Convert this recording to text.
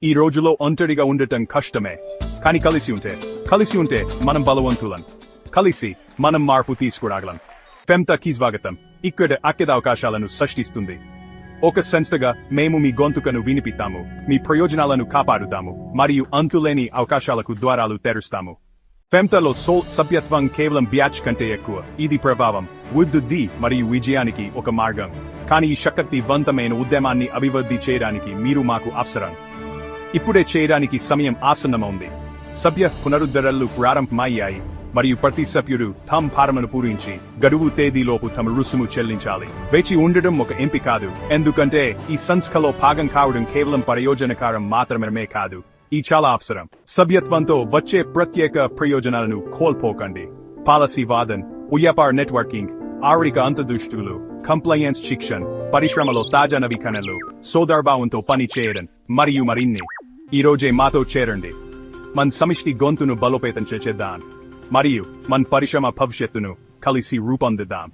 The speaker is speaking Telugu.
ఈ రోజులో ఒంటరిగా ఉండటం కష్టమే. కానీ కలిసి ఉంటే మనం బలవంతులం. కలిసి మనం మార్పు తీసుకురాగలం. ఫెమ్టాకి స్వాగతం. ఇక్కడ అక్కద అవకాశాలను సృష్టిస్తుంది. ఒక సంస్థగా మేము మీ గొంతుకను వినిపిస్తాము, మీ ప్రయోజనాలను కాపాడుతాము, మరియు అంతులేని అవకాశాలకు ద్వారాలు తెరుస్తాము. ఫెమ్టాలో సభ్యత్వం కేవలం బ్యాచ్ కంటే ఎక్కువ. ఇది ప్రభావం, వృద్ధి మరియు విజయానికి ఒక మార్గం. కానీ ఈ శక్తివంతమైన ఉద్యమాన్ని అభివృద్ధి చేయడానికి మీరు మాకు అవసరం. ఇప్పుడే చేయడానికి సమయం ఆసన్నమైంది. సభ్య పునరుద్ధరణలు ప్రారంభమయ్యాయి మరియు ప్రతి సభ్యుడు తమ ఫారమును పూరించి గడువు తేదీలోపు తమ రుసుము చెల్లించాలి. వేచి ఉండడం ఒక ఎంపిక కాదు, ఎందుకంటే ఈ సంస్థలో భాగం కావడం కేవలం ప్రయోజనకరం మాత్రమే కాదు, ఇది చాలా అవసరం. సభ్యత్వంతో వచ్చే ప్రత్యేక ప్రయోజనాలను కోల్పోకండి. పాలసీ వాదన్, వ్యాపార నెట్వర్కింగ్, ఆర్థిక అంతర్దృష్టులు, కంప్లయన్స్ శిక్షణ, పరిశ్రమలో తాజా నవీకరణలు, సోదరభావంతో పని చేయడం మరియు మరిన్ని. ఈ రోజే మాతో చేరండి. మన సమిష్టి గొంతును బలోపేతం చేద్దాం మరియు మన పరిశ్రమ భవిష్యత్తును కలిసి రూపొందిద్దాం.